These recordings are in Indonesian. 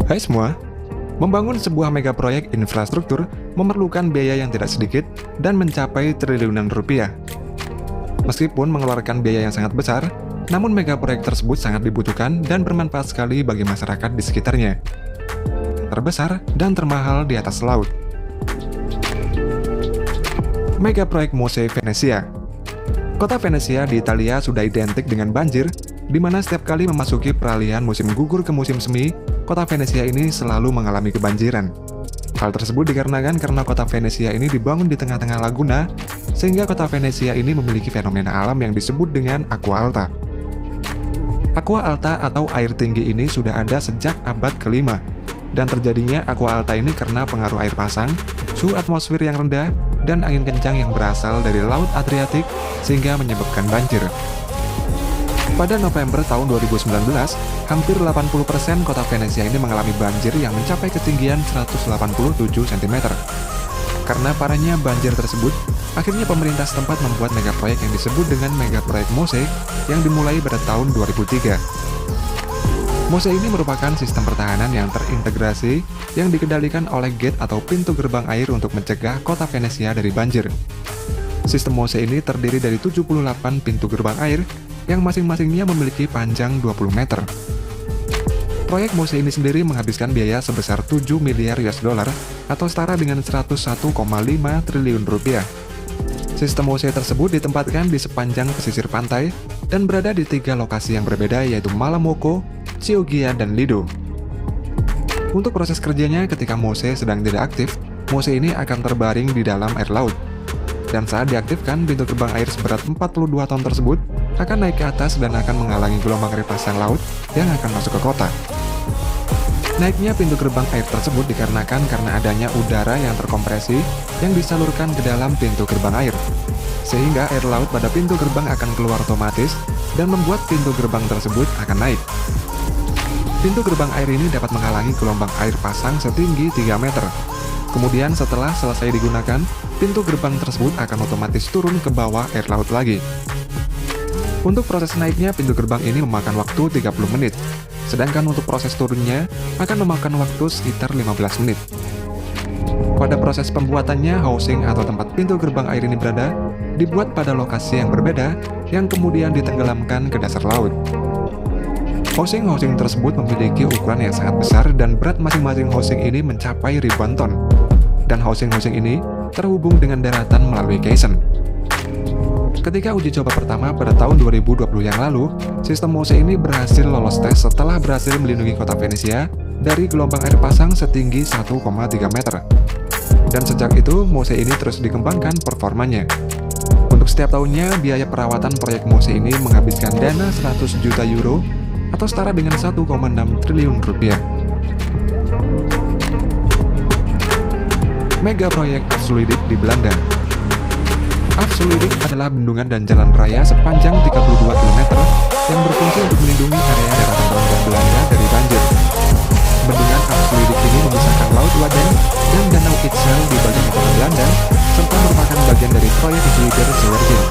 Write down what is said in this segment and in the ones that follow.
Hai semua, membangun sebuah mega proyek infrastruktur memerlukan biaya yang tidak sedikit dan mencapai triliunan rupiah. Meskipun mengeluarkan biaya yang sangat besar, namun mega proyek tersebut sangat dibutuhkan dan bermanfaat sekali bagi masyarakat di sekitarnya. Terbesar dan termahal di atas laut. Mega proyek Mose Venezia. Kota Venezia di Italia sudah identik dengan banjir, di mana setiap kali memasuki peralihan musim gugur ke musim semi, kota Venezia ini selalu mengalami kebanjiran. Hal tersebut dikarenakan karena kota Venezia ini dibangun di tengah-tengah laguna, sehingga kota Venezia ini memiliki fenomena alam yang disebut dengan aqua alta. Aqua alta atau air tinggi ini sudah ada sejak abad ke-5, dan terjadinya aqua alta ini karena pengaruh air pasang, suhu atmosfer yang rendah, dan angin kencang yang berasal dari Laut Adriatik, sehingga menyebabkan banjir. Pada November tahun 2019, hampir 80% kota Venezia ini mengalami banjir yang mencapai ketinggian 187 cm. Karena parahnya banjir tersebut, akhirnya pemerintah setempat membuat mega proyek yang disebut dengan mega proyek Mose yang dimulai pada tahun 2003. Mose ini merupakan sistem pertahanan yang terintegrasi yang dikendalikan oleh gate atau pintu gerbang air untuk mencegah kota Venezia dari banjir. Sistem Mose ini terdiri dari 78 pintu gerbang air yang masing-masingnya memiliki panjang 20 meter. Proyek Mose ini sendiri menghabiskan biaya sebesar 7 miliar US dollar atau setara dengan 101,5 triliun rupiah. Sistem Mose tersebut ditempatkan di sepanjang pesisir pantai dan berada di 3 lokasi yang berbeda, yaitu Malamocco, Chioggia, dan Lido. Untuk proses kerjanya, ketika Mose sedang tidak aktif, Mose ini akan terbaring di dalam air laut. Dan saat diaktifkan, pintu gerbang air seberat 42 ton tersebut akan naik ke atas dan akan menghalangi gelombang air pasang laut yang akan masuk ke kota. Naiknya pintu gerbang air tersebut dikarenakan karena adanya udara yang terkompresi yang disalurkan ke dalam pintu gerbang air, sehingga air laut pada pintu gerbang akan keluar otomatis dan membuat pintu gerbang tersebut akan naik. Pintu gerbang air ini dapat menghalangi gelombang air pasang setinggi 3 meter. Kemudian setelah selesai digunakan, pintu gerbang tersebut akan otomatis turun ke bawah air laut lagi. Untuk proses naiknya, pintu gerbang ini memakan waktu 30 menit, sedangkan untuk proses turunnya akan memakan waktu sekitar 15 menit. Pada proses pembuatannya, housing atau tempat pintu gerbang air ini berada, dibuat pada lokasi yang berbeda, yang kemudian ditenggelamkan ke dasar laut. Housing tersebut memiliki ukuran yang sangat besar dan berat masing-masing housing ini mencapai ribuan ton. Dan housing ini terhubung dengan daratan melalui caisson. Ketika uji coba pertama pada tahun 2020 yang lalu, sistem Mose ini berhasil lolos tes setelah berhasil melindungi kota Venezia dari gelombang air pasang setinggi 1,3 meter. Dan sejak itu, Mose ini terus dikembangkan performanya. Untuk setiap tahunnya, biaya perawatan proyek Mose ini menghabiskan dana 100 juta euro atau setara dengan 1,6 triliun rupiah. Mega proyek Afsluitdijk di Belanda. Afsluitdijk adalah bendungan dan jalan raya sepanjang 32 km yang berfungsi untuk melindungi area daratan rendah Belanda dari banjir. Bendungan Afsluitdijk ini memisahkan Laut Wadden dan Danau Ixelles di bagian utara Belanda, serta merupakan bagian dari proyek Zuiderzeeweging.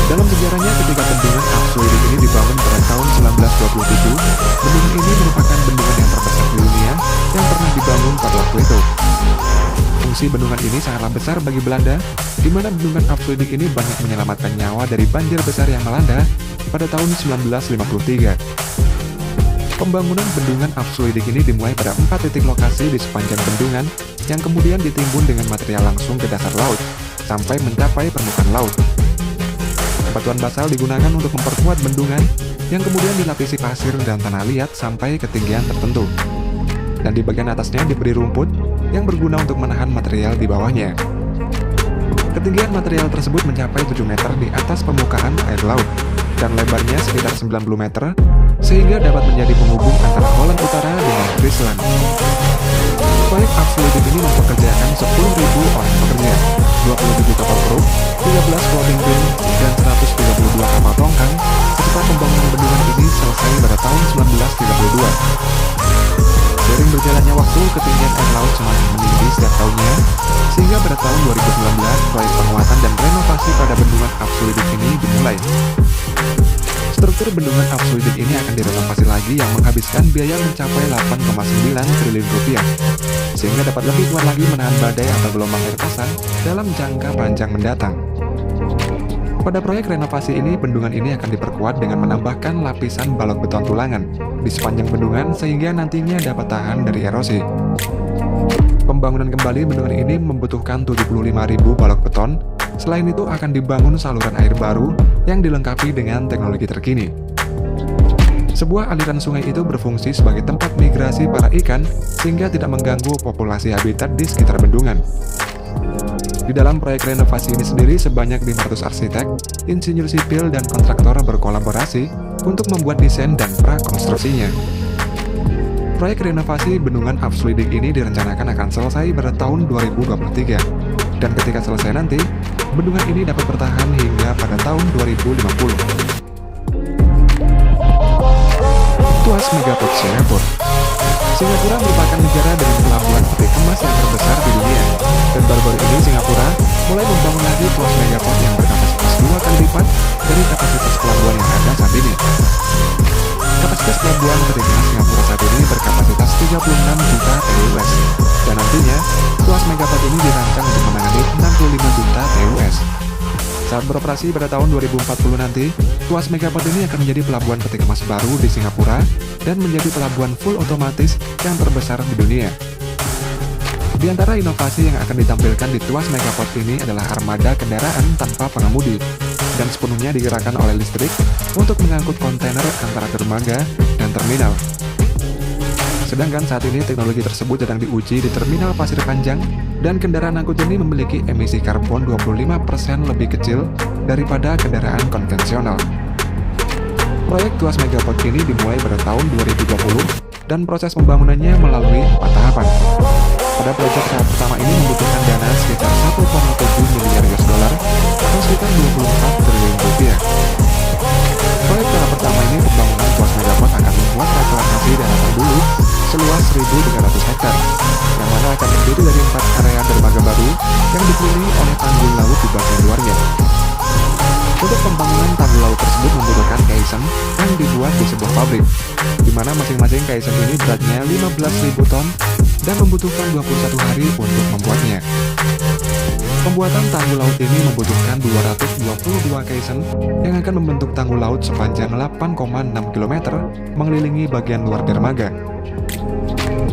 Dalam sejarahnya, ketika bendungan Afsluitdijk ini dibangun pada tahun 1927, bendungan ini merupakan bendungan yang terbesar di dunia yang pernah dibangun pada waktu itu. Fungsi bendungan ini sangatlah besar bagi Belanda, di mana bendungan Afsluitdijk ini banyak menyelamatkan nyawa dari banjir besar yang melanda pada tahun 1953. Pembangunan bendungan Afsluitdijk ini dimulai pada 4 titik lokasi di sepanjang bendungan yang kemudian ditimbun dengan material langsung ke dasar laut, sampai mencapai permukaan laut. Batuan basal digunakan untuk memperkuat bendungan yang kemudian dilapisi pasir dan tanah liat sampai ketinggian tertentu. Dan di bagian atasnya diberi rumput yang berguna untuk menahan material di bawahnya. Ketinggian material tersebut mencapai 7 meter di atas permukaan air laut dan lebarnya sekitar 90 meter, sehingga dapat menjadi penghubung antara Holland Utara dengan Friesland. Proyek Afsluitdijk ini mempekerjakan 10.000 orang pekerja, 27 kapal kru, 13 floating crane, dan 132 kapal tongkang, serta pembangunan bendungan ini selesai pada tahun 1932. Seiring berjalannya waktu, ketinggian air laut semakin meninggi setiap tahunnya, sehingga pada tahun 2019, proyek penguatan dan renovasi pada bendungan Afsluitdijk ini dimulai. Struktur bendungan Afsluitdijk ini akan direnovasi lagi yang menghabiskan biaya mencapai 8,9 triliun rupiah, sehingga dapat lebih kuat lagi menahan badai atau gelombang air pasang dalam jangka panjang mendatang. Pada proyek renovasi ini, bendungan ini akan diperkuat dengan menambahkan lapisan balok beton tulangan di sepanjang bendungan sehingga nantinya dapat tahan dari erosi. Pembangunan kembali bendungan ini membutuhkan 75.000 balok beton. Selain itu akan dibangun saluran air baru yang dilengkapi dengan teknologi terkini. Sebuah aliran sungai itu berfungsi sebagai tempat migrasi para ikan sehingga tidak mengganggu populasi habitat di sekitar bendungan. Di dalam proyek renovasi ini sendiri sebanyak 500 arsitek, insinyur sipil, dan kontraktor berkolaborasi untuk membuat desain dan prakonstruksinya. Proyek renovasi bendungan Afsluitdijk ini direncanakan akan selesai pada tahun 2023, dan ketika selesai nanti, bendungan ini dapat bertahan hingga pada tahun 2050. Tuas Megaport Singapura. Singapura merupakan negara dengan pelabuhan peti kemas yang terbesar di dunia, dan baru-baru ini Singapura mulai membangun lagi tuas Megaport yang berkapasitas 2 kali lipat dari kapasitas pelabuhan yang ada saat ini. Kapasitas pelabuhan peti kemas Singapura saat ini berkapasitas 36 juta TEU, dan nantinya tuas Megaport ini dirancang untuk menangani 65 juta TEU. Saat beroperasi pada tahun 2040 nanti, tuas Megaport ini akan menjadi pelabuhan peti kemas baru di Singapura dan menjadi pelabuhan full otomatis yang terbesar di dunia. Di antara inovasi yang akan ditampilkan di tuas Megaport ini adalah armada kendaraan tanpa pengemudi dan sepenuhnya digerakkan oleh listrik untuk mengangkut kontainer antara dermaga dan terminal. Sedangkan saat ini teknologi tersebut sedang diuji di Terminal Pasir Panjang dan kendaraan angkut ini memiliki emisi karbon 25% lebih kecil daripada kendaraan konvensional. Proyek tuas Megaport ini dimulai pada tahun 2020 dan proses pembangunannya melalui 4 tahapan. Pada proyek tahap pertama ini membutuhkan dana sekitar 1,7 miliar US dollar atau sekitar 24 triliun rupiah. Proyek tahap pertama ini pembangunan tuas Megaport akan membuat reklamasi daratan dulu seluas 1.300 hektar, yang mana akan terdiri dari 4 area dermaga baru yang dikelilingi oleh tanggul laut di bagian luarnya. Untuk pembangunan tanggul laut tersebut membutuhkan caisson yang dibuat di sebuah pabrik, di mana masing-masing caisson ini beratnya 15.000 ton dan membutuhkan 21 hari untuk membuatnya. Pembuatan tanggul laut ini membutuhkan 222 caisson yang akan membentuk tanggul laut sepanjang 8,6 km mengelilingi bagian luar dermaga.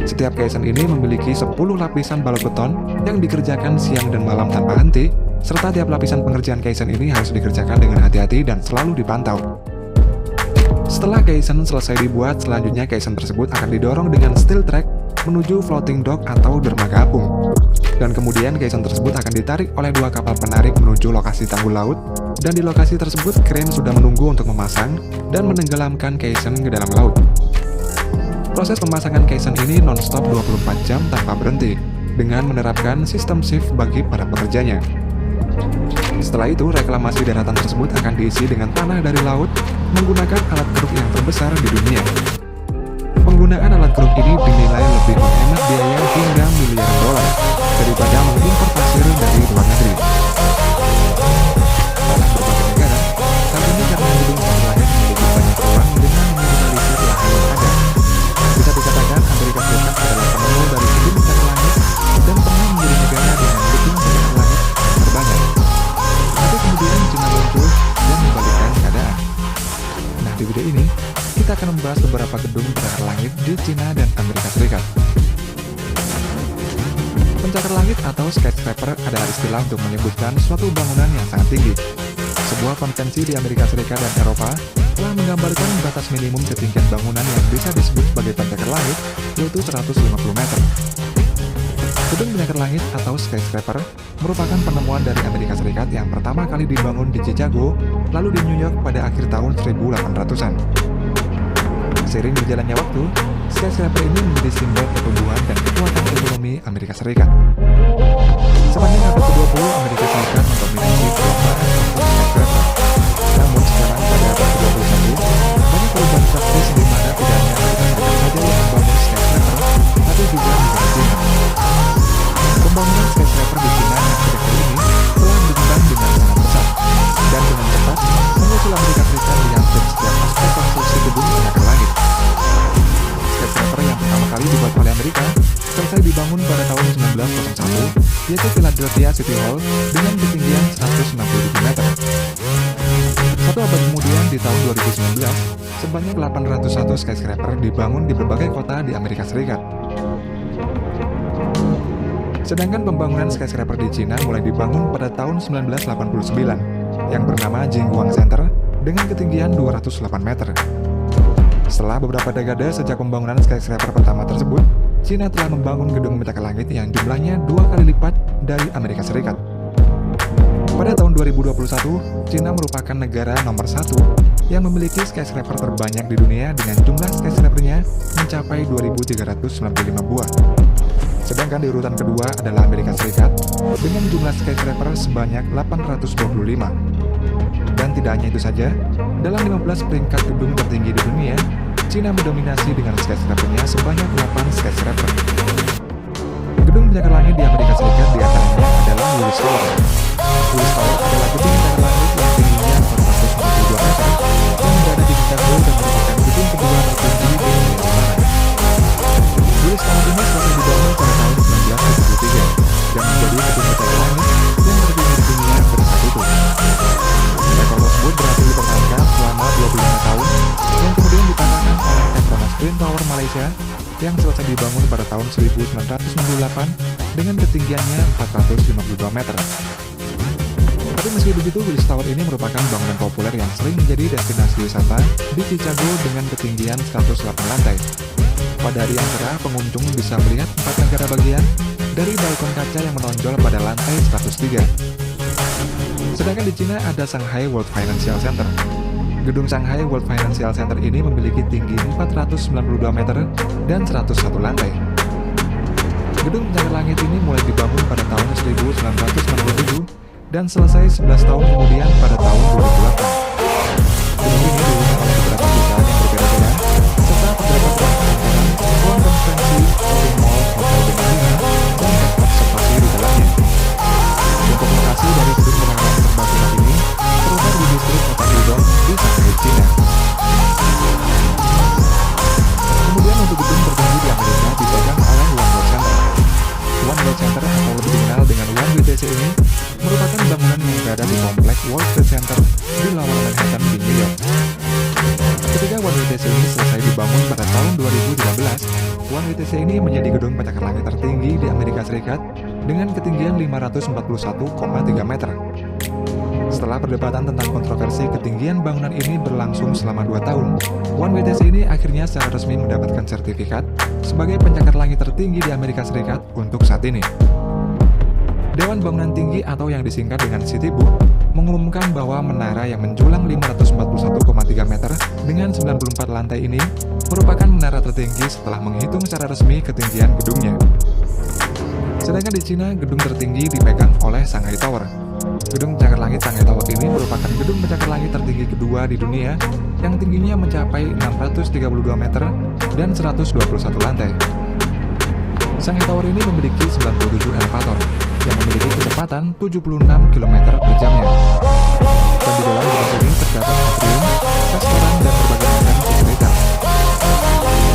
Setiap caisson ini memiliki 10 lapisan balok beton yang dikerjakan siang dan malam tanpa henti, serta tiap lapisan pengerjaan caisson ini harus dikerjakan dengan hati-hati dan selalu dipantau. Setelah caisson selesai dibuat, selanjutnya caisson tersebut akan didorong dengan steel track menuju floating dock atau dermaga apung. Dan kemudian caisson tersebut akan ditarik oleh 2 kapal penarik menuju lokasi tanggul laut, dan di lokasi tersebut kren sudah menunggu untuk memasang dan menenggelamkan caisson ke dalam laut. Proses pemasangan caisson ini non-stop 24 jam tanpa berhenti, dengan menerapkan sistem shift bagi para pekerjanya. Setelah itu, reklamasi daratan tersebut akan diisi dengan tanah dari laut menggunakan alat keruk yang terbesar di dunia. Penggunaan alat keruk ini dinilai lebih menghemat biaya hingga miliaran dolar daripada mengimpor pasir dari luar negeri. Dalam berbagai negara, hal ini karena gedung tanah lahir memiliki banyak ruang dengan meminimalisir lahan yang ada. Bisa dikatakan Amerika Serikat adalah penemu dari gedung tanah langit dan pernah menjadi negara dengan gedung tanah langit terbanyak. Tapi kemudian China muncul dan membalikkan keadaan. Nah, di video ini kita akan membahas beberapa gedung pencakar langit di China dan Amerika Serikat. Pencakar langit atau skyscraper adalah istilah untuk menyebutkan suatu bangunan yang sangat tinggi. Sebuah konvensi di Amerika Serikat dan Eropa telah menggambarkan batas minimum ketinggian bangunan yang bisa disebut sebagai pencakar langit, yaitu 150 meter. Gedung pencakar langit atau skyscraper merupakan penemuan dari Amerika Serikat yang pertama kali dibangun di Chicago, lalu di New York pada akhir tahun 1800-an. Seiring berjalannya waktu, skyscraper ini menjadi simbol pertumbuhan dan kekuatan ekonomi Amerika Serikat. Sepanjang abad ke-20, Amerika Serikat mendominasi perlombaan untuk skyscraper. Namun sekarang pada abad ke-21, banyak perubahan drastis di mana tidak hanya Amerika Serikat saja yang membangun skyscraper, tapi juga negara China. Pembangunan skyscraper di China yang akhir-akhir ini telah berkembang dengan sangat pesat, dan dengan cepat menyusul Amerika Serikat di hampir setiap selesai dibangun pada tahun 1901, yaitu Philadelphia City Hall dengan ketinggian 197 meter. Satu abad kemudian, di tahun 2019, sebanyak 801 skyscraper dibangun di berbagai kota di Amerika Serikat. Sedangkan pembangunan skyscraper di Cina mulai dibangun pada tahun 1989, yang bernama Jingguang Center dengan ketinggian 208 meter. Setelah beberapa dekade sejak pembangunan skyscraper pertama tersebut, Cina telah membangun gedung pencakar langit yang jumlahnya 2 kali lipat dari Amerika Serikat. Pada tahun 2021, Cina merupakan negara nomor 1 yang memiliki skyscraper terbanyak di dunia dengan jumlah skyscrapernya mencapai 2.395 buah. Sedangkan di urutan kedua adalah Amerika Serikat dengan jumlah skyscraper sebanyak 825. Dan tidak hanya itu saja, dalam 15 peringkat gedung tertinggi di dunia, Cina mendominasi dengan skyscrapernya sebanyak 8 skyscraper. Gedung pencakar langit di Amerika Serikat diantaranya adalah Willis Tower. Willis Tower adalah gedung pencakar langit yang tingginya 442 meter yang berada di Chicago dan merupakan gedung kedua tertinggi di dunia sekarang. Willis Tower ini selesai dibangun pada tahun 1973 dan menjadi gedung pencakar langit yang tertinggi di dunia pada saat itu. Rekor tersebut berhasil dipertahankan selama 25 tahun yang kemudian dipatahkan oleh Petronas Twin Tower Malaysia yang selesai dibangun pada tahun 1998 dengan ketinggiannya 452 meter. Tapi meski begitu, Willis Tower ini merupakan bangunan populer yang sering menjadi destinasi wisata di Chicago dengan ketinggian 108 lantai. Pada hari yang cerah, pengunjung bisa melihat 4 negara bagian dari balkon kaca yang menonjol pada lantai 103. Sedangkan di Cina ada Shanghai World Financial Center. Gedung Shanghai World Financial Center ini memiliki tinggi 492 meter dan 101 lantai. Gedung pencakar langit ini mulai dibangun pada tahun 1997 dan selesai 11 tahun kemudian pada tahun 2008. Gedung ini dihuni oleh beberapa perusahaan yang berbeda-beda, serta terdapat ruang konferensi, shopping mall, hotel bintang 5, dan tempat observasi di dalamnya. Untuk lokasi dari gedung pencakar langit terbatu ini terletak di distrik kota Pudong di Shanghai, Cina. Kemudian untuk gedung tertinggi di Amerika dipegang oleh One World Center. One World Center atau lebih dikenal dengan One WTC ini merupakan bangunan yang berada di komplek World Trade Center di Lower Manhattan di New York. Ketika One WTC ini selesai dibangun pada tahun 2013, One WTC ini menjadi gedung pencakar langit tertinggi di Amerika Serikat dengan ketinggian 541,3 meter. Setelah perdebatan tentang kontroversi ketinggian bangunan ini berlangsung selama 2 tahun, One WTC ini akhirnya secara resmi mendapatkan sertifikat sebagai pencakar langit tertinggi di Amerika Serikat untuk saat ini. Dewan Bangunan Tinggi atau yang disingkat dengan Citibook mengumumkan bahwa menara yang menjulang 541,3 meter dengan 94 lantai ini merupakan menara tertinggi setelah menghitung secara resmi ketinggian gedungnya. Sedangkan di Cina, gedung tertinggi dipegang oleh Shanghai Tower. Gedung pencakar langit Shanghai Tower ini merupakan gedung pencakar langit tertinggi kedua di dunia yang tingginya mencapai 632 meter dan 121 lantai. Shanghai Tower ini memiliki 97 elevator yang memiliki kecepatan 76 km per jamnya. Dan di dalam gedung ini terdapat atrium, restoran, dan berbagai macam fasilitas.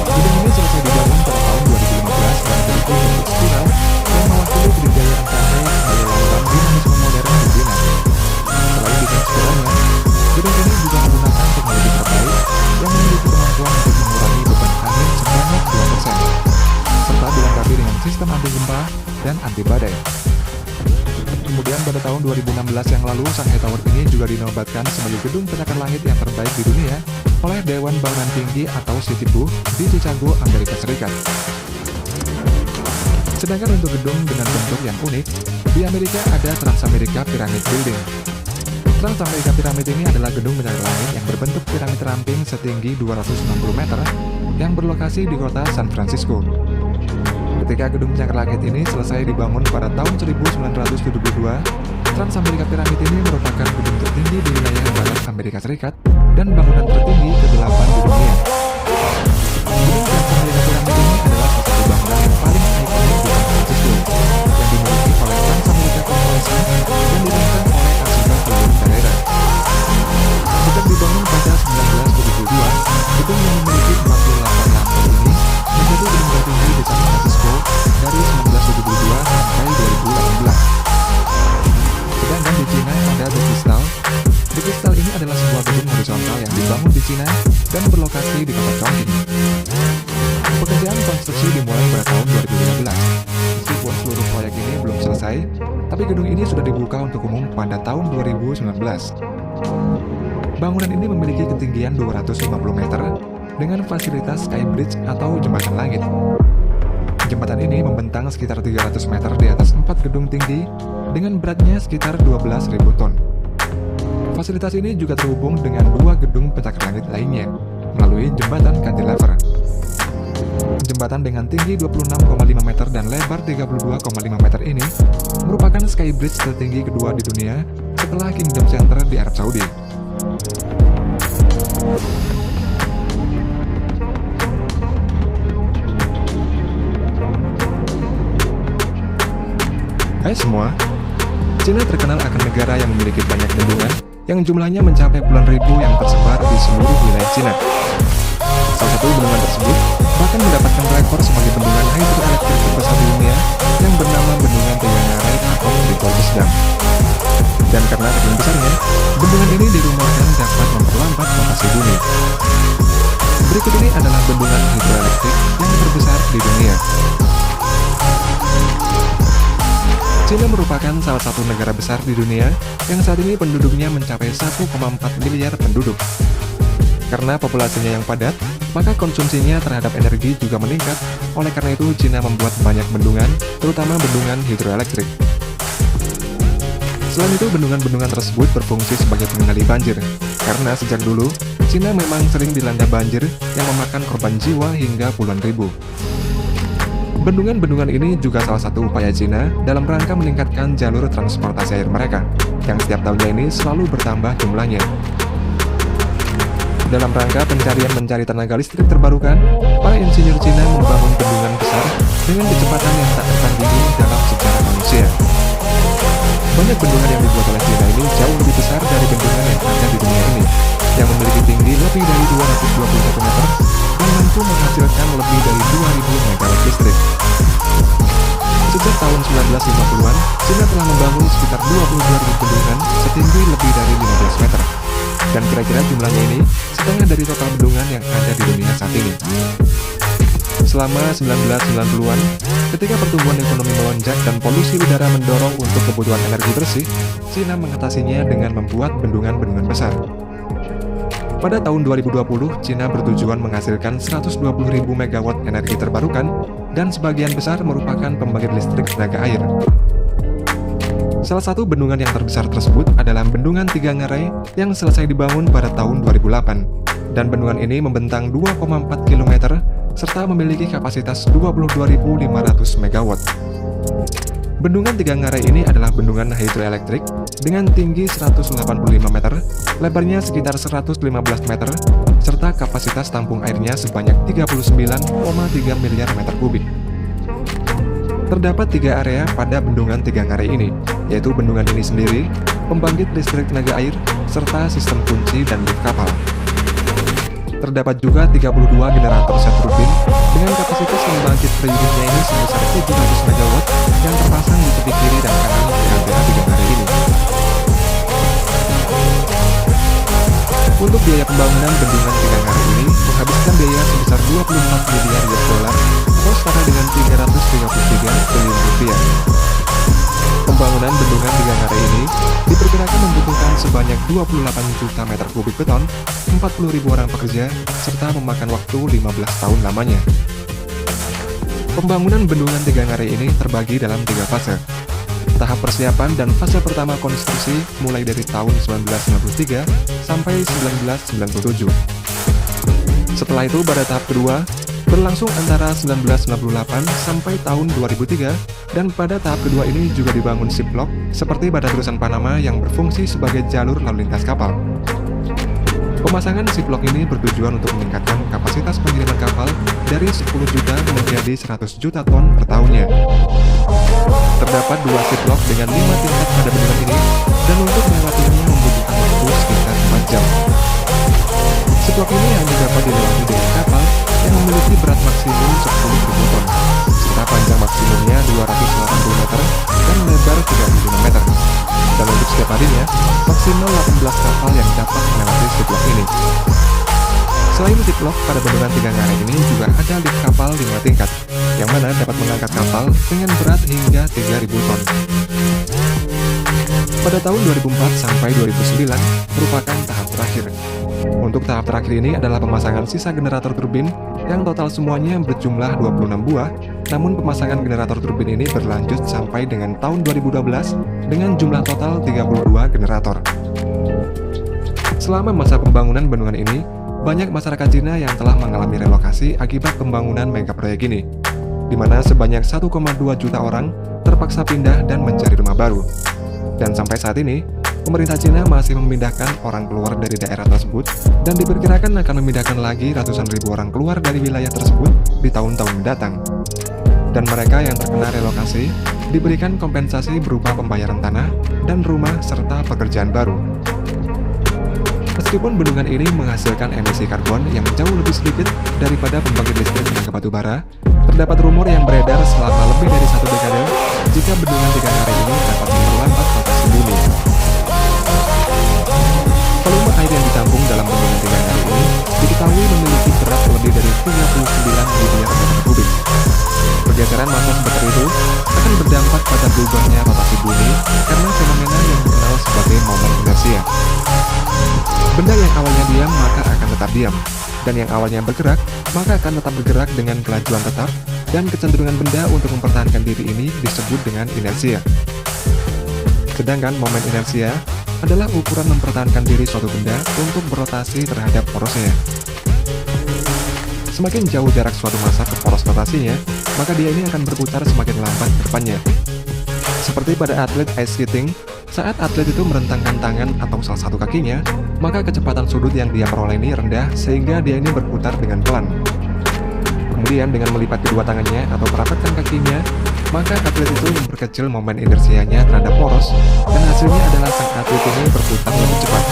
Gedung ini selesai dibangun pada tahun 2015 dan memiliki bentuk spiral yang mewakili kebudayaan Shanghai sebagai lambang dinamisme modern di China. Selain desain spiralnya, gedung ini juga menggunakan teknologi terbaik yang memiliki kemampuan untuk mengurangi beban angin sebanyak 2%, serta dilengkapi dengan sistem anti gempa dan anti badai. Kemudian pada tahun 2016 yang lalu, Shanghai Tower ini juga dinobatkan sebagai gedung pencakar langit yang terbaik di dunia oleh Dewan Bangunan Tinggi atau Citibook di Chicago, Amerika Serikat. Sedangkan untuk gedung dengan bentuk yang unik, di Amerika ada Transamerica Pyramid Building. Transamerica Pyramid ini adalah gedung pencakar langit yang berbentuk piramid ramping setinggi 260 meter yang berlokasi di kota San Francisco. Ketika gedung pencakar langit ini selesai dibangun pada tahun 1972, Transamerica Pyramid ini merupakan gedung tertinggi di wilayah barat Amerika Serikat dan bangunan tertinggi ke-8 di dunia. Gedung Transamerica Pyramid ini adalah salah satu bangunan yang paling ikonik di San Francisco, yang dimiliki oleh Transamerica Corporation dan dirancang oleh arsitek William Ferreira. Sejak dibangun pada 1972, gedung yang memiliki 48 lantai ini menjadi gedung tertinggi di San Francisco dari konstruksi dimulai pada tahun 2015. Meskipun seluruh proyek ini belum selesai, tapi gedung ini sudah dibuka untuk umum pada tahun 2019. Bangunan ini memiliki ketinggian 250 meter dengan fasilitas skybridge atau jembatan langit. Jembatan ini membentang sekitar 300 meter di atas 4 gedung tinggi dengan beratnya sekitar 12.000 ton. Fasilitas ini juga terhubung dengan 2 gedung pencakar langit lainnya melalui jembatan cantilever. Jembatan dengan tinggi 26,5 meter dan lebar 32,5 meter ini merupakan skybridge tertinggi kedua di dunia setelah Kingdom Center di Arab Saudi. Hai semua, Cina terkenal akan negara yang memiliki banyak bendungan yang jumlahnya mencapai puluhan ribu yang tersebar di seluruh wilayah Cina. Salah satu bendungan tersebut bahkan mendapatkan rekor sebagai bendungan hidroelektrik terbesar di dunia yang bernama Bendungan Tegangarai atau Triple Dam. Dan karena saking besarnya, bendungan ini dirumorkan dapat memperlambat rotasi bumi. Berikut ini adalah bendungan hidroelektrik yang terbesar di dunia. Cina merupakan salah satu negara besar di dunia yang saat ini penduduknya mencapai 1,4 miliar penduduk. Karena populasinya yang padat, maka konsumsinya terhadap energi juga meningkat. Oleh karena itu, Cina membuat banyak bendungan, terutama bendungan hidroelektrik. Selain itu, bendungan-bendungan tersebut berfungsi sebagai pengendali banjir. Karena sejak dulu, Cina memang sering dilanda banjir yang memakan korban jiwa hingga puluhan ribu. Bendungan-bendungan ini juga salah satu upaya Cina dalam rangka meningkatkan jalur transportasi air mereka, yang setiap tahunnya ini selalu bertambah jumlahnya. Dalam rangka pencarian mencari tenaga listrik terbarukan, para insinyur Cina membangun bendungan besar dengan kecepatan yang tak tertandingi dalam sejarah manusia. Banyak bendungan yang dibuat oleh Cina ini jauh lebih besar dari bendungan yang ada di dunia ini, yang memiliki tinggi lebih dari 221 meter dan mampu menghasilkan lebih dari 2.000 megawatt listrik. Sejak tahun 1950-an, Cina telah membangun sekitar 22.000 bendungan setinggi lebih dari 15 meter. Dan kira-kira jumlahnya ini setengah dari total bendungan yang ada di dunia saat ini. Selama 1990-an, ketika pertumbuhan ekonomi melonjak dan polusi udara mendorong untuk kebutuhan energi bersih, Cina mengatasinya dengan membuat bendungan-bendungan besar. Pada tahun 2020, Cina bertujuan menghasilkan 120.000 megawatt energi terbarukan dan sebagian besar merupakan pembangkit listrik tenaga air. Salah satu bendungan yang terbesar tersebut adalah Bendungan Tegangarai yang selesai dibangun pada tahun 2008. Dan bendungan ini membentang 2,4 km serta memiliki kapasitas 22.500 megawatt. Bendungan Tegangarai ini adalah bendungan hidroelektrik dengan tinggi 185 meter, lebarnya sekitar 115 meter, serta kapasitas tampung airnya sebanyak 39,3 miliar meter kubik. Terdapat 3 area pada Bendungan Tegangarai ini, yaitu bendungan ini sendiri, pembangkit listrik tenaga air, serta sistem kunci dan lift kapal. Terdapat juga 32 generator set turbin dengan kapasitas pembangkit per unitnya ini sebesar 700 megawatt yang terpasang di tepi kiri dan kanan PLTA Tegangarai ini. Untuk biaya pembangunan Bendungan Tegangarai ini menghabiskan biaya sebesar 24 miliar US dollar atau setara dengan 333 triliun rupiah. Pembangunan Bendungan Tegangarai ini diperkirakan membutuhkan sebanyak 28 juta meter kubik beton, 40.000 orang pekerja, serta memakan waktu 15 tahun lamanya. Pembangunan Bendungan Tegangarai ini terbagi dalam 3 fase. Tahap persiapan dan fase pertama konstruksi mulai dari tahun 1993 sampai 1997. Setelah itu pada tahap kedua berlangsung antara 1998 sampai tahun 2003, dan pada tahap kedua ini juga dibangun siplok seperti pada terusan Panama yang berfungsi sebagai jalur lalu lintas kapal. Pemasangan siplok ini bertujuan untuk meningkatkan kapasitas pengiriman kapal dari 10 juta menjadi 100 juta ton per tahunnya. Terdapat 2 siplok dengan 5 tingkat pada bendungan ini, dan untuk melewatinya membutuhkan waktu sekitar 4 jam. Siplok ini hanya dapat dilewati dengan kapal yang memiliki berat maksimum 10.000 ton, serta panjang maksimumnya 280 meter dan lebar 35 meter. Dan untuk setiap harinya, maksimal 18 kapal yang dapat melewati siplok ini. Selain siplok, pada Bendungan Tegangarai ini juga ada lift kapal kapal 5 tingkat, yang mana dapat mengangkat kapal dengan berat hingga 3.000 ton. Pada tahun 2004 sampai 2009 merupakan tahap terakhir. Untuk tahap terakhir ini adalah pemasangan sisa generator turbin yang total semuanya berjumlah 26 buah, namun pemasangan generator turbin ini berlanjut sampai dengan tahun 2012 dengan jumlah total 32 generator. Selama masa pembangunan bendungan ini, banyak masyarakat Cina yang telah mengalami relokasi akibat pembangunan mega proyek ini, di mana sebanyak 1,2 juta orang terpaksa pindah dan mencari rumah baru. Dan sampai saat ini, pemerintah Cina masih memindahkan orang keluar dari daerah tersebut dan diperkirakan akan memindahkan lagi ratusan ribu orang keluar dari wilayah tersebut di tahun-tahun mendatang. Dan mereka yang terkena relokasi diberikan kompensasi berupa pembayaran tanah dan rumah serta pekerjaan baru. Meskipun bendungan ini menghasilkan emisi karbon yang jauh lebih sedikit daripada pembangkit listrik tenaga batu bara, terdapat rumor yang beredar selama lebih dari 1 dekade jika bendungan Tiga Nari ini dapat memperlambat rotasi bumi. Volume air yang ditampung dalam bendungan Tiga Nari ini diketahui memiliki berat lebih dari 39 miliar meter kubik. Pergeseran massa seperti itu akan berdampak pada berubahnya rotasi bumi karena fenomena yang dikenal sebagai momen inersia. Benda yang awalnya diam maka akan tetap diam, dan yang awalnya bergerak maka akan tetap bergerak dengan kelajuan tetap, dan kecenderungan benda untuk mempertahankan diri ini disebut dengan inersia. Sedangkan momen inersia adalah ukuran mempertahankan diri suatu benda untuk berotasi terhadap porosnya. Semakin jauh jarak suatu massa ke poros rotasinya, maka dia ini akan berputar semakin lambat ke depannya. Seperti pada atlet ice skating, saat atlet itu merentangkan tangan atau salah satu kakinya, maka kecepatan sudut yang dia peroleh ini rendah sehingga dia ini berputar dengan pelan. Kemudian dengan melipat kedua tangannya atau merapatkan kakinya, maka atlet itu memperkecil momen inersianya terhadap poros, dan hasilnya adalah sang atlet ini berputar lebih cepat.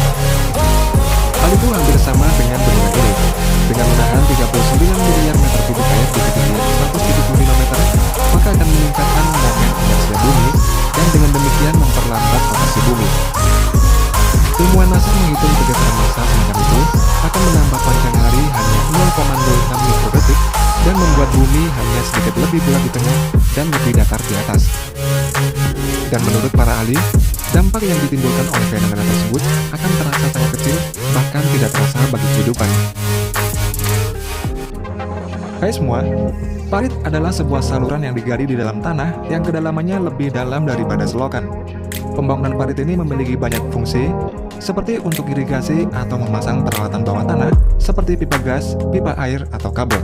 Hal itu hampir sama dengan bendungan ini. Dengan menahan 39 miliar meter kubik air di ketinggian 170 km, maka akan meningkatkan momen inersia bumi, dan dengan demikian memperlambat rotasi bumi. Ilmuwan NASA menghitung pergeseran massa semacam itu akan menambah panjang hari hanya 0,06 mikrodetik dan membuat bumi hanya sedikit lebih bulat di tengah dan lebih datar di atas. Dan menurut para ahli, dampak yang ditimbulkan oleh fenomena tersebut akan terasa sangat kecil, bahkan tidak terasa bagi kehidupan. Hai semua, parit adalah sebuah saluran yang digali di dalam tanah yang kedalamannya lebih dalam daripada selokan. Pembangunan parit ini memiliki banyak fungsi, seperti untuk irigasi atau memasang peralatan bawah tanah seperti pipa gas, pipa air, atau kabel.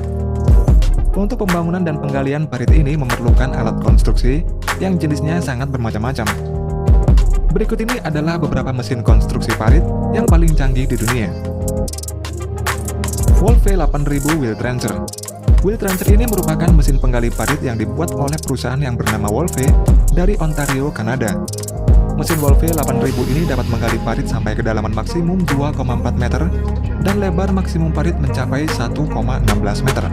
Untuk pembangunan dan penggalian parit ini memerlukan alat konstruksi yang jenisnya sangat bermacam-macam. Berikut ini adalah beberapa mesin konstruksi parit yang paling canggih di dunia. Wolfe 8000 Wheel Trencher. Wheel Trencher ini merupakan mesin penggali parit yang dibuat oleh perusahaan yang bernama Wolfe dari Ontario, Kanada. Mesin Wolfe 8000 ini dapat menggali parit sampai kedalaman maksimum 2,4 meter dan lebar maksimum parit mencapai 1,16 meter.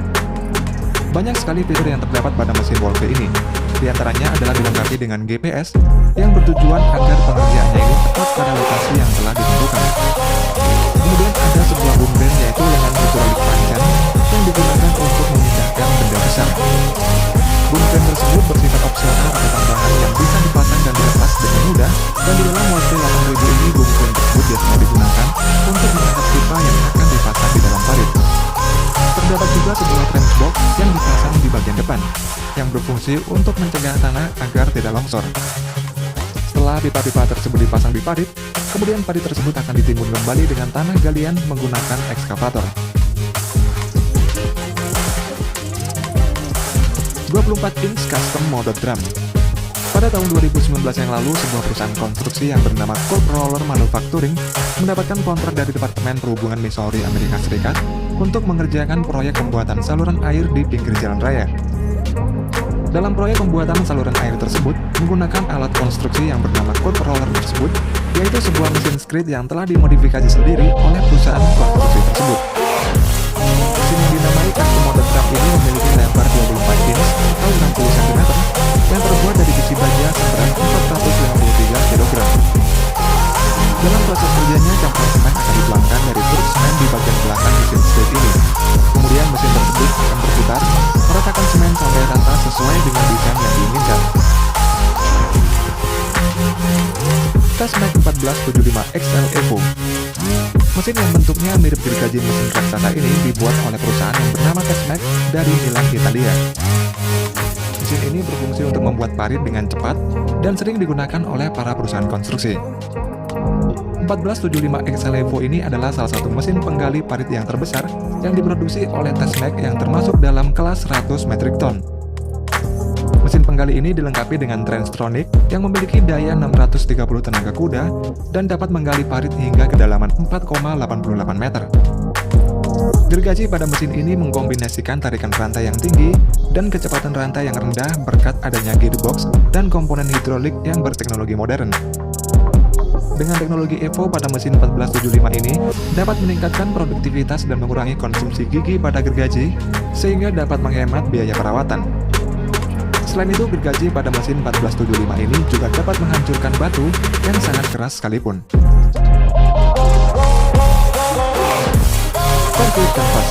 Banyak sekali fitur yang terdapat pada mesin Wolfe ini. Di antaranya adalah dilengkapi dengan GPS yang bertujuan agar pengerjaannya ini tepat pada lokasi yang telah ditentukan. Kemudian ada sebuah boom crane yaitu dengan hidrolik panjang yang digunakan untuk memindahkan benda besar. Boom crane tersebut bersifat opsional atau tambahan yang bisa dipasang dan dilepas dengan mudah, dan di dalam Wolfe 8000 ini boom crane tersebut biasanya digunakan untuk mengangkat pipa yang akan dipasang di dalam parit. Terdapat juga sebuah trench box yang dipasang di bagian depan, yang berfungsi untuk mencegah tanah agar tidak longsor. Setelah pipa-pipa tersebut dipasang di parit, kemudian parit tersebut akan ditimbun kembali dengan tanah galian menggunakan ekskavator. 24 inch custom molded drum. Pada tahun 2019 yang lalu, sebuah perusahaan konstruksi yang bernama Cold Roller Manufacturing mendapatkan kontrak dari Departemen Perhubungan Missouri, Amerika Serikat untuk mengerjakan proyek pembuatan saluran air di pinggir jalan raya. Dalam proyek pembuatan saluran air tersebut menggunakan alat konstruksi yang bernama Cold Roller tersebut, yaitu sebuah mesin skrid yang telah dimodifikasi sendiri oleh perusahaan konstruksi tersebut. Mesin yang dinamai custom molded drum ini memiliki lebar 24 inch atau 60 cm yang terbuat dari besi baja seberat 453 kg. Dalam proses kerjanya, campuran semen akan dituangkan dari truk semen di bagian belakang mesin skrid ini. Kemudian mesin tersebut akan berputar XL Evo. Mesin yang bentuknya mirip gergaji mesin raksasa ini dibuat oleh perusahaan yang bernama Tesmac dari Milan, Italia. Mesin ini berfungsi untuk membuat parit dengan cepat dan sering digunakan oleh para perusahaan konstruksi. 1475 XL Evo ini adalah salah satu mesin penggali parit yang terbesar yang diproduksi oleh Tesmac yang termasuk dalam kelas 100 metrik ton. Mesin penggali ini dilengkapi dengan Trenstronic yang memiliki daya 630 tenaga kuda dan dapat menggali parit hingga kedalaman 4,88 meter. Gergaji pada mesin ini mengkombinasikan tarikan rantai yang tinggi dan kecepatan rantai yang rendah berkat adanya gearbox dan komponen hidrolik yang berteknologi modern. Dengan teknologi Evo pada mesin 1475 ini dapat meningkatkan produktivitas dan mengurangi konsumsi gigi pada gergaji sehingga dapat menghemat biaya perawatan. Selain itu, gergaji pada mesin 1475 ini juga dapat menghancurkan batu yang sangat keras sekalipun. Concrete canvas.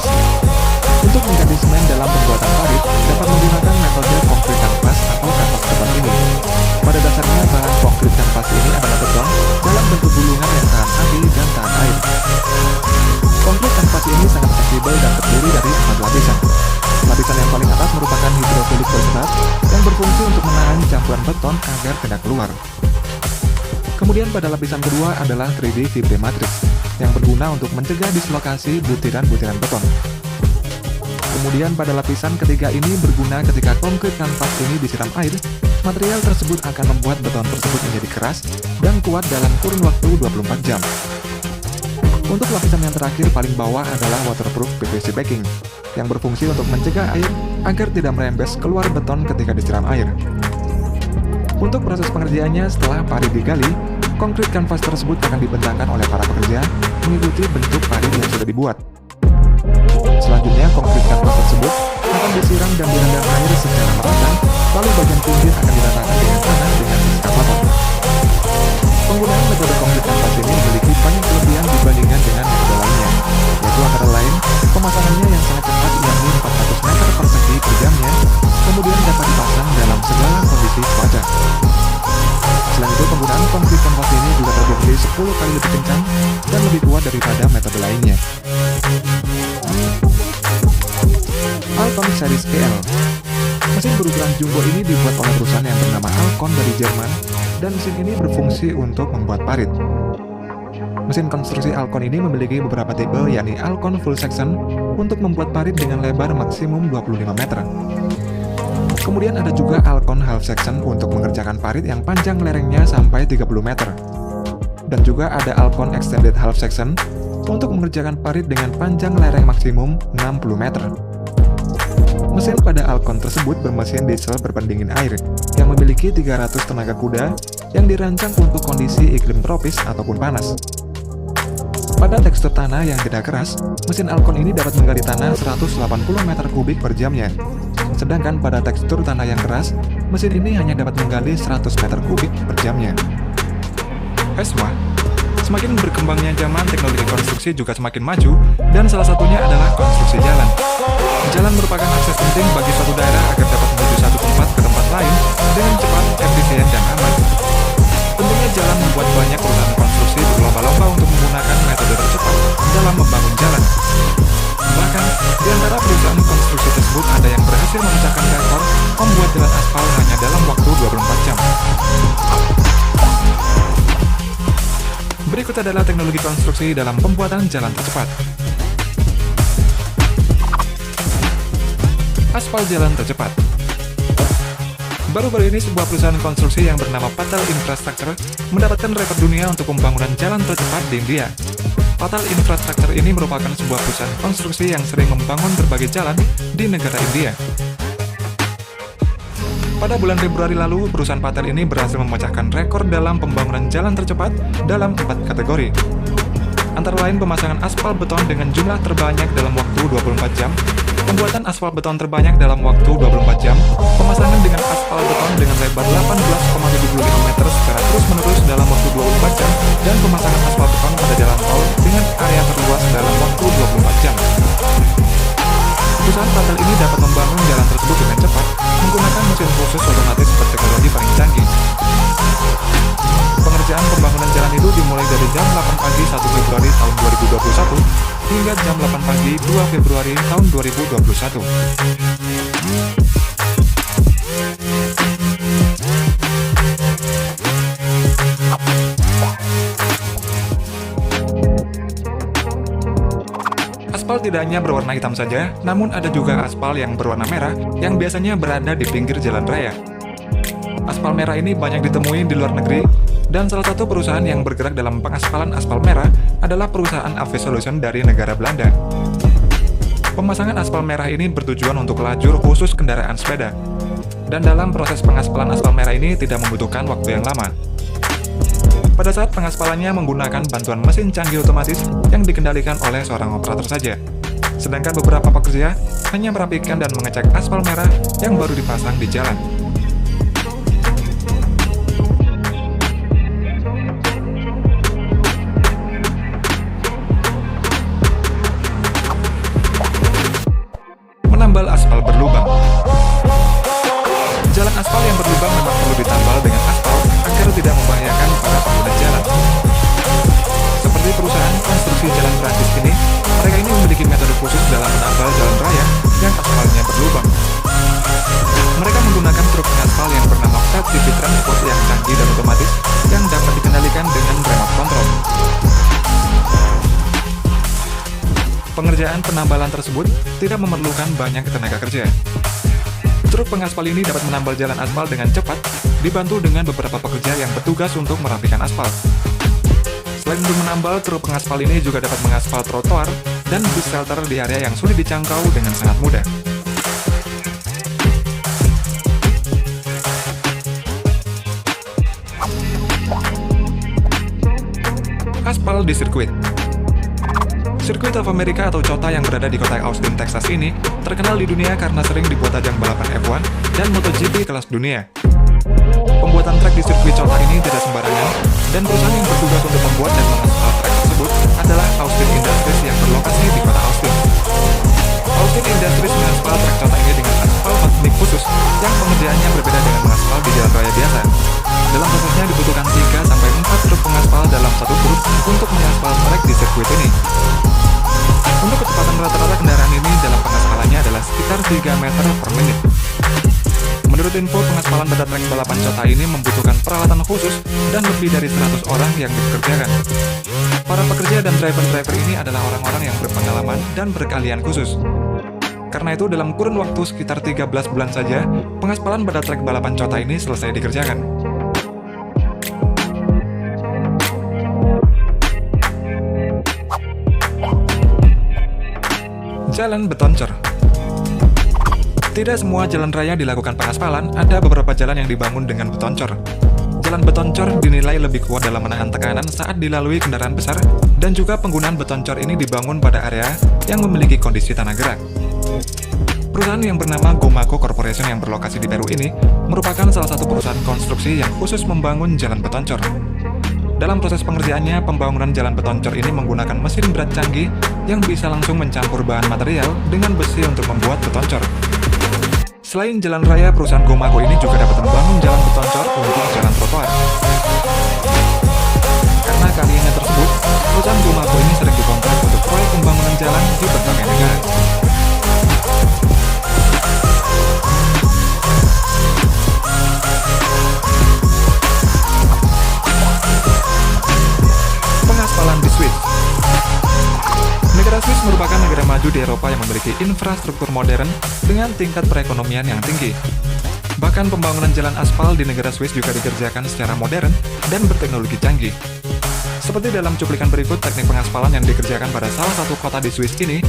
Untuk mengganti semen dalam pembuatan parit dapat menggunakan metode concrete canvas atau kanvas beton ini. Pada dasarnya bahan concrete canvas ini adalah beton dalam bentuk gulungan yang tahan api dan tahan air. Concrete canvas ini sangat fleksibel dan terdiri dari 4 lapisan. Lapisan yang paling atas merupakan hidrofilik berserat yang berfungsi untuk menahan campuran beton agar tidak keluar. Kemudian pada lapisan kedua adalah 3D fibre matrix yang berguna untuk mencegah dislokasi butiran-butiran beton. Kemudian pada lapisan ketiga ini berguna ketika concrete canvas ini disiram air, material tersebut akan membuat beton tersebut menjadi keras dan kuat dalam kurun waktu 24 jam. Untuk lapisan yang terakhir paling bawah adalah waterproof PVC backing yang berfungsi untuk mencegah air agar tidak merembes keluar beton ketika disiram air. Untuk proses pengerjaannya setelah parit digali, konkrit kanvas tersebut akan dibentangkan oleh para pekerja mengikuti bentuk parit yang sudah dibuat. Selanjutnya, konkrit kanvas tersebut akan disiram dan direndam air secara merata, lalu bagian pinggir akan diratakan dengan tanah dengan ekskavator. Penggunaan metode konkrit kanvas ini memiliki banyak kelebihan dibandingkan dengan metode lainnya, yaitu antara lain pemasangannya yang sangat cepat yakni 400 meter persegi per jamnya, kemudian dapat dipasang dalam segala kondisi cuaca. Selain itu, penggunaan konkrit kanvas ini juga terbukti 10 kali lebih kencang dan lebih kuat daripada metode lainnya. Alcon Series EL. Mesin berukuran jumbo ini dibuat oleh perusahaan yang bernama Alcon dari Jerman, dan mesin ini berfungsi untuk membuat parit. Mesin konstruksi Alcon ini memiliki beberapa tipe, yakni Alcon Full Section untuk membuat parit dengan lebar maksimum 25 meter. Kemudian ada juga Alcon Half Section untuk mengerjakan parit yang panjang lerengnya sampai 30 meter. Dan juga ada Alcon Extended Half Section untuk mengerjakan parit dengan panjang lereng maksimum 60 meter. Mesin pada Alcon tersebut bermesin diesel berpendingin air yang memiliki 300 tenaga kuda yang dirancang untuk kondisi iklim tropis ataupun panas. Pada tekstur tanah yang tidak keras, mesin Alcon ini dapat menggali tanah 180 meter kubik per jamnya. Sedangkan pada tekstur tanah yang keras, mesin ini hanya dapat menggali 100 meter kubik per jamnya. Esma, semakin berkembangnya zaman, teknologi konstruksi juga semakin maju, dan salah satunya adalah konstruksi jalan. Jalan merupakan akses penting bagi suatu daerah agar dapat menuju satu tempat ke tempat lain dengan cepat, efisien, dan aman. Tentunya jalan membuat banyak perusahaan konstruksi berlomba-lomba untuk menggunakan metode tercepat dalam membangun jalan. Bahkan, di antara perusahaan konstruksi tersebut ada yang berhasil memecahkan rekor membuat jalan aspal hanya dalam waktu 24 jam. Berikut adalah teknologi konstruksi dalam pembuatan jalan tercepat. Aspal jalan tercepat. Baru-baru ini sebuah perusahaan konstruksi yang bernama Patel Infrastructure mendapatkan rekor dunia untuk pembangunan jalan tercepat di India. Patel Infrastructure ini merupakan sebuah perusahaan konstruksi yang sering membangun berbagai jalan di negara India. Pada bulan Februari lalu, perusahaan Patel ini berhasil memecahkan rekor dalam pembangunan jalan tercepat dalam 4 kategori. Antara lain pemasangan aspal beton dengan jumlah terbanyak dalam waktu 24 jam, pembuatan aspal beton terbanyak dalam waktu 24 jam, pemasangan dengan aspal beton dengan lebar 18,75 meter secara terus-menerus dalam waktu 24 jam, dan pemasangan aspal beton pada jalan tol dengan area terluas dalam waktu 24 jam. Perusahaan Patel ini dapat membangun jalan tersebut dengan cepat menggunakan mesin khusus otomatis berteknologi paling canggih. Pengerjaan pembangunan jalan itu dimulai dari jam 8 2021 hingga jam 8 pagi 2 Februari tahun 2021. Aspal tidak hanya berwarna hitam saja, namun ada juga aspal yang berwarna merah yang biasanya berada di pinggir jalan raya. Aspal merah ini banyak ditemui di luar negeri, dan salah satu perusahaan yang bergerak dalam pengaspalan aspal merah adalah perusahaan AV Solution dari negara Belanda. Pemasangan aspal merah ini bertujuan untuk lajur khusus kendaraan sepeda, dan dalam proses pengaspalan aspal merah ini tidak membutuhkan waktu yang lama. Pada saat pengaspalannya menggunakan bantuan mesin canggih otomatis yang dikendalikan oleh seorang operator saja. Sedangkan beberapa pekerja hanya merapikan dan mengecek aspal merah yang baru dipasang di jalan. Menambal aspal berlubang. Jalan aspal yang berlubang memang perlu ditambal dengan aspal agar tidak membahayakan para pengguna jalan. Seperti perusahaan konstruksi jalan Prancis ini, mereka ini memiliki metode khusus dalam menambal jalan raya yang aspalnya berlubang. Mereka menggunakan truk pengaspal yang bernama Fat CV Transport yang canggih dan otomatis yang dapat dikendalikan dengan remote control. Pengerjaan penambalan tersebut tidak memerlukan banyak tenaga kerja. Truk pengaspal ini dapat menambal jalan aspal dengan cepat, dibantu dengan beberapa pekerja yang bertugas untuk merapikan aspal. Selain untuk menambal, truk pengaspal ini juga dapat mengaspal trotoar dan bus shelter di area yang sulit dijangkau dengan sangat mudah. Aspal di sirkuit. Sirkuit of America atau COTA yang berada di kota Austin, Texas ini terkenal di dunia karena sering dibuat ajang balapan F1 dan MotoGP kelas dunia. Pembuatan trek di sirkuit COTA ini tidak sembarangan, dan perusahaan yang bertugas untuk membuat dan mengaspal trek tersebut adalah Austin Industries yang berlokasi di kota Austin. Austin Industries mengaspal trek COTA ini dengan aspal teknik khusus yang pengerjaannya berbeda dengan mengaspal di jalan raya biasa. Dalam prosesnya dibutuhkan 3-4 truk pengaspal dalam satu truk untuk mengaspal trek di sirkuit ini. Untuk kecepatan rata-rata kendaraan ini dalam pengaspalannya adalah sekitar 3 meter per menit. Menurut info, pengaspalan pada trek balapan COTA ini membutuhkan peralatan khusus dan lebih dari 100 orang yang dipekerjakan. Para pekerja dan driver-driver ini adalah orang-orang yang berpengalaman dan berkeahlian khusus. Karena itu, dalam kurun waktu sekitar 13 bulan saja, pengaspalan pada trek balapan COTA ini selesai dikerjakan. Jalan beton cor. Tidak semua jalan raya dilakukan pengaspalan, ada beberapa jalan yang dibangun dengan beton cor. Jalan beton cor dinilai lebih kuat dalam menahan tekanan saat dilalui kendaraan besar, dan juga penggunaan beton cor ini dibangun pada area yang memiliki kondisi tanah gerak. Perusahaan yang bernama Gomaco Corporation yang berlokasi di Peru ini merupakan salah satu perusahaan konstruksi yang khusus membangun jalan beton cor. Dalam proses pengerjaannya, pembangunan jalan beton cor ini menggunakan mesin berat canggih yang bisa langsung mencampur bahan material dengan besi untuk membuat beton cor. Selain jalan raya, perusahaan Gomaco ini juga dapat membangun jalan beton cor untuk jalan trotoar. Karena keahliannya tersebut, perusahaan Gomaco ini sering dikontrak untuk proyek pembangunan jalan di berbagai negara. Pengaspalan di Swiss. Negara Swiss merupakan negara maju di Eropa yang memiliki infrastruktur modern dengan tingkat perekonomian yang tinggi. Bahkan pembangunan jalan aspal di negara Swiss juga dikerjakan secara modern dan berteknologi canggih. Seperti dalam cuplikan berikut, teknik pengaspalan yang dikerjakan pada salah satu kota di Swiss ini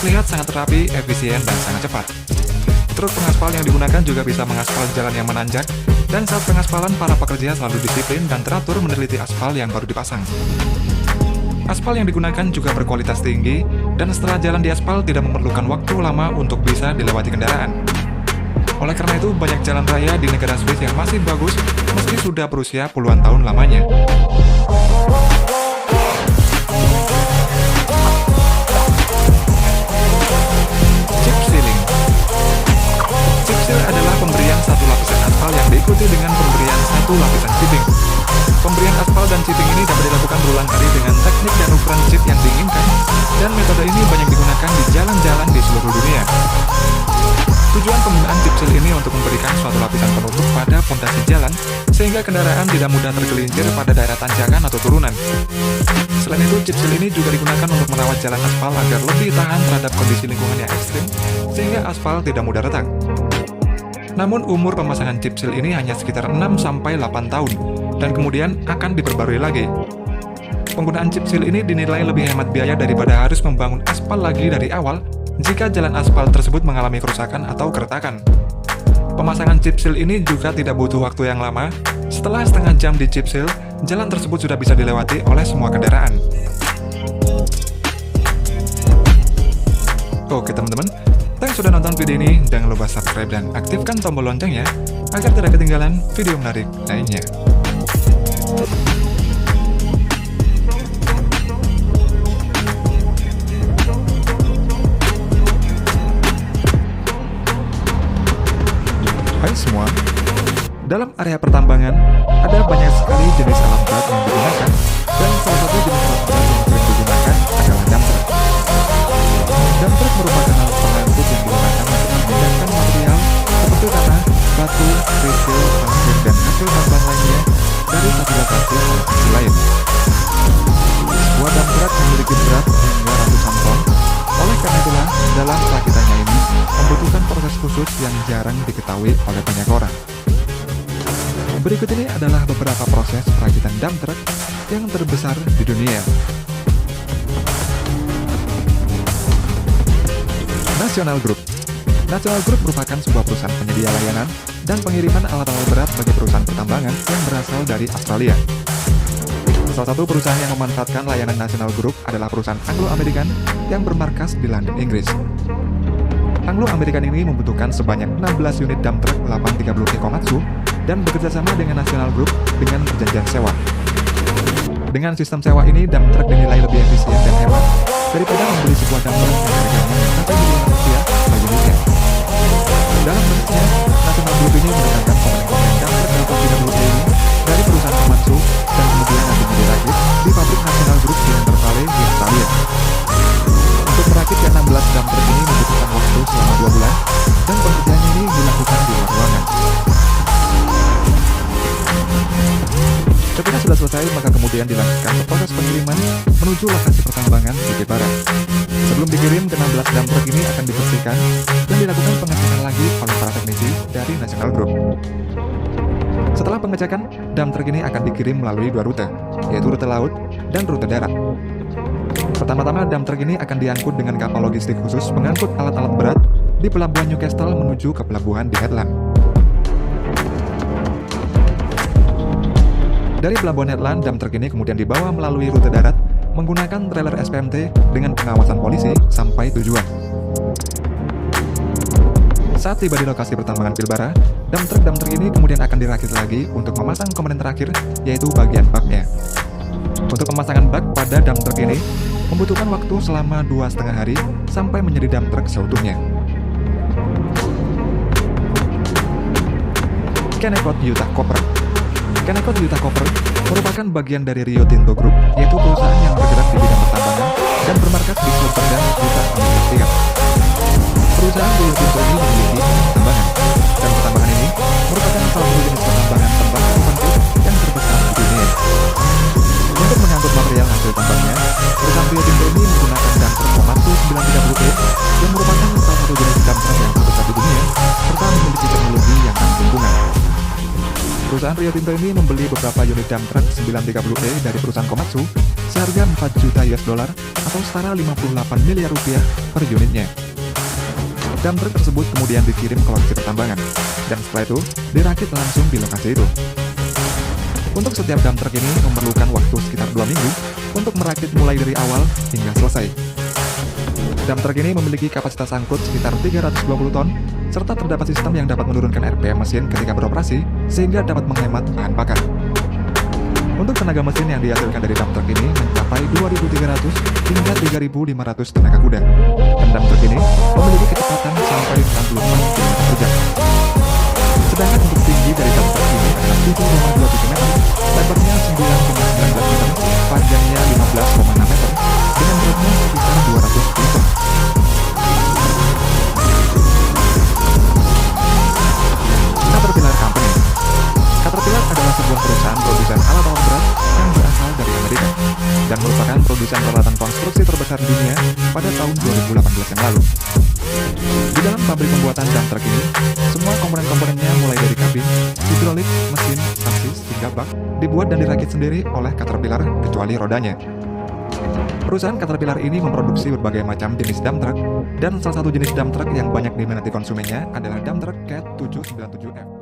terlihat sangat rapi, efisien, dan sangat cepat. Truk pengaspal yang digunakan juga bisa mengaspal jalan yang menanjak, dan saat pengaspalan para pekerja selalu disiplin dan teratur meneliti aspal yang baru dipasang. Aspal yang digunakan juga berkualitas tinggi, dan setelah jalan di aspal tidak memerlukan waktu lama untuk bisa dilewati kendaraan. Oleh karena itu, banyak jalan raya di negara Swiss yang masih bagus meski sudah berusia puluhan tahun lamanya. Chip sealing. Chip seal adalah pemberian satu lapisan aspal yang diikuti dengan pemberian satu lapisan chipping. Pemberian aspal dan chipping ini dapat dilakukan berulang kali dengan teknik dan ukuran chip yang diinginkan, dan metode ini banyak digunakan di jalan-jalan di seluruh dunia. Tujuan penggunaan chip seal ini untuk memberikan suatu lapisan penutup pada pondasi jalan, sehingga kendaraan tidak mudah tergelincir pada daerah tanjakan atau turunan. Selain itu, chip seal ini juga digunakan untuk merawat jalan aspal agar lebih tahan terhadap kondisi lingkungan yang ekstrim, sehingga aspal tidak mudah retak. Namun, umur pemasangan chip seal ini hanya sekitar 6-8 tahun, dan kemudian akan diperbarui lagi. Penggunaan chip seal ini dinilai lebih hemat biaya daripada harus membangun aspal lagi dari awal jika jalan aspal tersebut mengalami kerusakan atau keretakan. Pemasangan chip seal ini juga tidak butuh waktu yang lama. Setelah setengah jam di chip seal, jalan tersebut sudah bisa dilewati oleh semua kendaraan. Oke teman-teman, thanks sudah nonton video ini. Jangan lupa subscribe dan aktifkan tombol loncengnya agar tidak ketinggalan video menarik lainnya. Hai semua, dalam area pertambangan ada banyak sekali jenis alat berat yang digunakan, dan salah satu jenis alat berat yang sering digunakan adalah dump truck. Dump truck merupakan alat pengangkut yang digunakan untuk memindahkan material seperti tanah, batu, kerikil, pasir, dan hasil tambang lainnya dari satu lokasi ke lokasi lain. Sebuah dump truck memiliki berat hingga ratusan ton. Oleh karena itulah, dalam perakitannya ini membutuhkan proses khusus yang jarang diketahui oleh banyak orang. Berikut ini adalah beberapa proses perakitan dump truck yang terbesar di dunia. National Group. National Group merupakan sebuah perusahaan penyedia layanan dan pengiriman alat-alat berat bagi perusahaan pertambangan yang berasal dari Australia. Salah satu perusahaan yang memanfaatkan layanan National Group adalah perusahaan Anglo-American yang bermarkas di London, Inggris. Anglo-American ini membutuhkan sebanyak 16 unit dump truck 830 Komatsu dan bekerjasama dengan National Group dengan perjanjian sewa. Dengan sistem sewa ini, dump truck dinilai lebih efisien dan hemat daripada membeli sebuah dump truck yang harganya mencapai miliaran rupiah per unitnya. Dalam prosesnya, National Group ini menggunakan komponen-komponen dump truck 830 ini dari perusahaan Komatsu dan kemudian nantinya dirakit di pabrik National Group di Hunter Valley di Australia. Untuk merakit ke 16 dump truck ini membutuhkan waktu selama 2 bulan, dan pengerjaannya ini dilakukan di luar ruangan. Ketika sudah selesai, maka kemudian dilanjutkan ke proses pengiriman menuju lokasi pertambangan di Jepara. Sebelum dikirim, ke 16 dump truck ini akan dibersihkan dan dilakukan pengecekan lagi oleh para teknisi dari National Group. Setelah pengecekan, dump truck ini akan dikirim melalui 2 rute, yaitu rute laut dan rute darat. Pertama-tama, dump truck ini akan diangkut dengan kapal logistik khusus mengangkut alat-alat berat di pelabuhan Newcastle menuju ke pelabuhan di Headland. Dari pelabuhan Headland, dump truck ini kemudian dibawa melalui rute darat menggunakan trailer SPMT dengan pengawasan polisi sampai tujuan. Saat tiba di lokasi pertambangan Pilbara, dump truck ini kemudian akan dirakit lagi untuk memasang komponen terakhir, yaitu bagian baknya. Untuk pemasangan bak pada dump truck ini membutuhkan waktu selama 2,5 hari sampai menjadi dump truck seutuhnya. Kennecott Utah Copper. Kennecott Utah Copper merupakan bagian dari Rio Tinto Group, yaitu perusahaan yang bergerak di bidang pertambangan dan bermarkas di Rotterdam, Utah, Amerika Serikat. Perusahaan Rio Tinto ini memiliki pertambangan, dan pertambangan ini merupakan salah satu jenis pertambangan tembakau penting yang terbesar di dunia. Untuk mengangkut material hasil tambangnya, perusahaan Rio Tinto ini menggunakan dump truck Komatsu 930E yang merupakan salah satu jenis dump truck yang terbesar di dunia, serta memiliki teknologi yang ramah lingkungan. Perusahaan Rio Tinto ini membeli beberapa unit dump truck 930E dari perusahaan Komatsu seharga 4 juta US dollar atau setara 58 miliar rupiah per unitnya. Dump truck tersebut kemudian dikirim ke lokasi pertambangan, dan setelah itu dirakit langsung di lokasi itu. Untuk setiap dump truck ini memerlukan waktu sekitar 2 minggu untuk merakit mulai dari awal hingga selesai. Dump truck ini memiliki kapasitas angkut sekitar 320 ton, serta terdapat sistem yang dapat menurunkan RPM mesin ketika beroperasi, sehingga dapat menghemat bahan bakar. Untuk tenaga mesin yang dihasilkan dari dump truck ini mencapai 2.300 hingga 3.500 tenaga kuda, dan dump truck ini memiliki kecepatan sampai 64 km per jam. Sedangkan untuk tinggi dari dump truck ini adalah 7,2 meter, lebarnya terbesar di dunia pada tahun 2018 yang lalu. Di dalam pabrik pembuatan dump truck ini, semua komponen-komponennya mulai dari kabin, hidrolik, mesin, sasis, hingga bak dibuat dan dirakit sendiri oleh Caterpillar kecuali rodanya. Perusahaan Caterpillar ini memproduksi berbagai macam jenis dump truck, dan salah satu jenis dump truck yang banyak diminati konsumennya adalah dump truck CAT 797F.